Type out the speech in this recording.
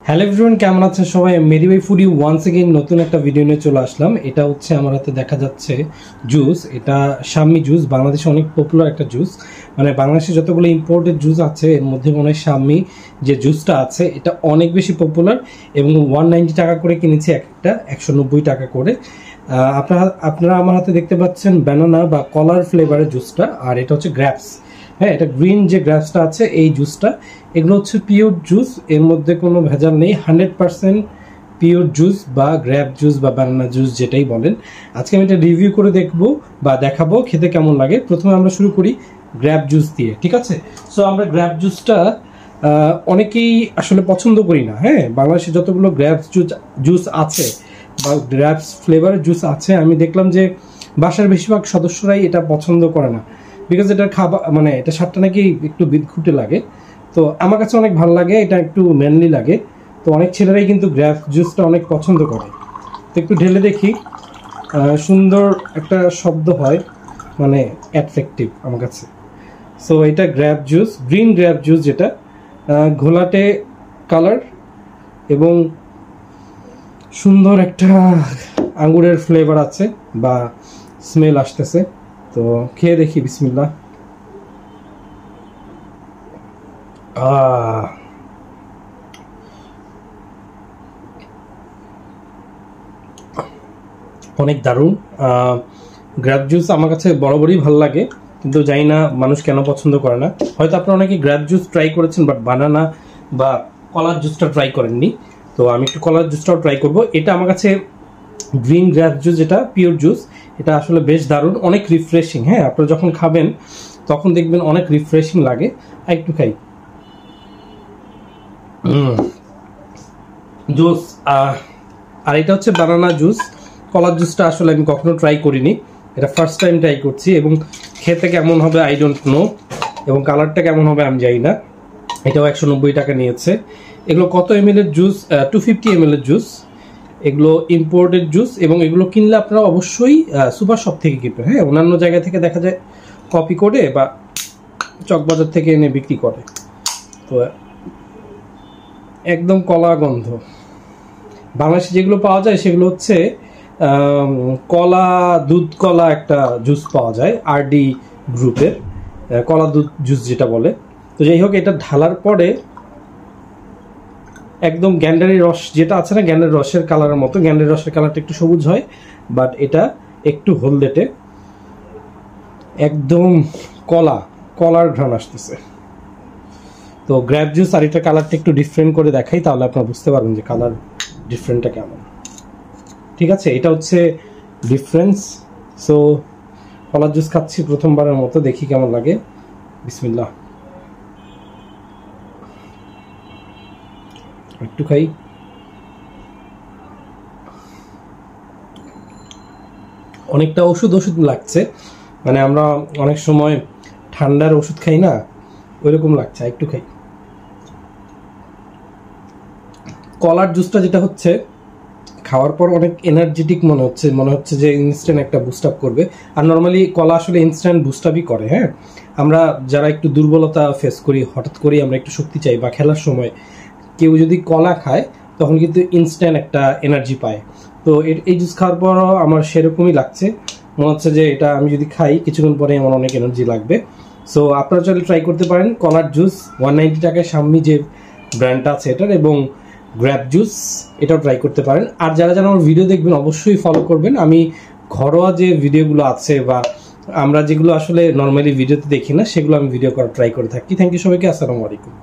Hello everyone, কেমন আছেন সবাই? মেরিওয়ে ফুডি ওয়ান্স এগেইন নতুন একটা ভিডিও নিয়ে চলে আসলাম। এটা হচ্ছে আমার হাতে দেখা যাচ্ছে জুস। এটা শাম্মি জুস, বাংলাদেশে অনেক পপুলার একটা জুস। মানে বাংলাদেশে যতগুলো ইম্পোর্টেড জুস আছে এর মধ্যে মনে হয় শাম্মি যে জুসটা আছে এটা অনেক বেশি পপুলার এবং 190 টাকা করে কিনেছি, একটা 190 টাকা করে। আপনারা আমার হাতে দেখতে পাচ্ছেন ব্যানানা বা কলার ফ্লেভারের জুসটা, আর এটা হচ্ছে গ্র্যাপস। হ্যাঁ, এটা গ্রিন যে গ্রাপসটা আছে এই জুসটা, এগুলো হচ্ছে পিওর জুস, এর মধ্যে কোনো ভেজাল নেই। 100% পিওর জুস বা গ্র্যাপ জুস বা বানানা জুস যেটাই বলেন। আজকে আমি এটা রিভিউ করে দেখবো বা দেখাবো খেতে কেমন লাগে। প্রথমে আমরা শুরু করি গ্র্যাপ জুস দিয়ে, ঠিক আছে? সো আমরা গ্র্যাপ জুসটা অনেকেই আসলে পছন্দ করি না। হ্যাঁ, বাংলাদেশে যতগুলো গ্র্যাপ জুস আছে বা গ্র্যাপস ফ্লেভারের জুস আছে, আমি দেখলাম যে বাসার বেশিরভাগ সদস্যরাই এটা পছন্দ করে না, বিকজ এটার খাবার মানে এটা স্বাদটা নাকি একটু বিদঘুটে লাগে। তো আমার কাছে অনেক ভালো লাগে, এটা একটু ম্যানলি লাগে। তো অনেক ছেলেরাই কিন্তু গ্র্যাপ জুসটা অনেক পছন্দ করে। তো একটু ঢেলে দেখি, সুন্দর একটা শব্দ হয়, মানে অ্যাট্রাকটিভ আমার কাছে। সো এটা grab juice, green grab juice, যেটা ঘোলাটে কালার এবং সুন্দর একটা আঙ্গুরের ফ্লেভার আছে বা স্মেল আসতেছে। তো খেয়ে দেখি, বিসমিল্লাহ। অনেক দারুণ। গ্র্যাপ জুস আমার কাছে বরাবরই ভালো লাগে, কিন্তু জানি না মানুষ কেন পছন্দ করে না। হয়তো আপনারা অনেকে গ্র্যাপ জুস ট্রাই করেছেন, বাট বানানা বা কলার জুসটা ট্রাই করেননি। তো আমি একটু কলার জুসটাও ট্রাই করব। এটা আমার কাছে গ্রিন গ্র্যাপ জুস, যেটা পিওর জুস, এটা আসলে বেশ দারুণ, অনেক রিফ্রেশিং। হ্যাঁ, আপনারা যখন খাবেন তখন দেখবেন অনেক রিফ্রেশিং লাগে। আর একটু খাই জুস। আর এটা হচ্ছে বানানা জুস। কলার জুসটা আসলে আমি কখনো ট্রাই করিনি, এটা ফার্স্ট টাইম ট্রাই করছি, এবং খেতে কেমন হবে আই ডোন্ট নো, এবং কালারটা কেমন হবে আমি জানি না। এটাও 190 টাকা নিয়েছে। এগুলো কত এমএল এর জুস? 250 ml এর জুস। এগুলো ইম্পোর্টেড জুস, এবং এগুলো কিনলে আপনারা অবশ্যই সুপার শপ থেকে কিনবেন। হ্যাঁ, অন্যান্য জায়গা থেকে দেখা যায় কপি করে বা চকবাজার থেকে এনে বিক্রি করে। তো একদম কলা গন্ধ। বাংলাদেশে যেগুলো পাওয়া যায় সেগুলো হচ্ছে কলা, দুধ কলা একটা জুস পাওয়া যায় আরডি গ্রুপের, কলা দুধ জুস যেটা বলে। তো যাই হোক, এটা ঢালার পরে একদম গ্যান্ডারি রস যেটা আছে না, গ্যান্ডারি রসের কালারের মতো। গ্যান্ডারি রসের কালারটা একটু সবুজ হয়, বাট এটা একটু হলদেটে, একদম কলার ঘ্রাণ আসতেছে। তো গ্র্যাপ জুস আর এটা কালারটা একটু ডিফারেন্ট করে দেখাই, তাহলে আপনারা বুঝতে পারবেন যে কালার ডিফারেন্টটা কেমন। ঠিক আছে, এটা হচ্ছে ডিফারেন্স। সো কলার জুস খাচ্ছি প্রথমবারের মতো, দেখি কেমন লাগে। বিসমিল্লাহ, একটু খাই। অনেকটা ওষুধ লাগছে, মানে আমরা অনেক সময় ঠান্ডার ওষুধ খাই না, ওইরকম লাগছে। একটু খাই। কলার জুসটা যেটা হচ্ছে খাওয়ার পর অনেক এনার্জেটিক মনে হচ্ছে যে ইনস্ট্যান্ট একটা বুস্ট আপ করবে। আর নর্মালি কলা আসলে ইনস্ট্যান্ট বুস্ট আপই করে। হ্যাঁ, আমরা যারা একটু দুর্বলতা ফেস করি, হঠাৎ করে আমরা একটু শক্তি চাই, বা খেলার সময় কেউ যদি কলা খায় তখন কিন্তু ইনস্ট্যান্ট একটা এনার্জি পায়। তো এই জুস খাওয়ার পরও আমার সেরকমই লাগছে, মনে হচ্ছে যে এটা আমি যদি খাই কিছুক্ষণ পরে আমার অনেক এনার্জি লাগবে। সো আপনারা চাইলে ট্রাই করতে পারেন কলার জুস। 190 টাকায় শাম্মি যে ব্র্যান্ডটা আছে এটার, এবং গ্র্যাপ জুস, এটাও ট্রাই করতে পারেন। আর যারা আমার ভিডিও দেখবেন অবশ্যই ফলো করবেন। আমি ঘরোয়া যে ভিডিওগুলো আছে বা আমরা যেগুলো আসলে নর্মালি ভিডিওতে দেখি না, সেগুলো আমি ভিডিও করার ট্রাই করে থাকি। থ্যাংক ইউ সবাইকে, আসসালামু আলাইকুম।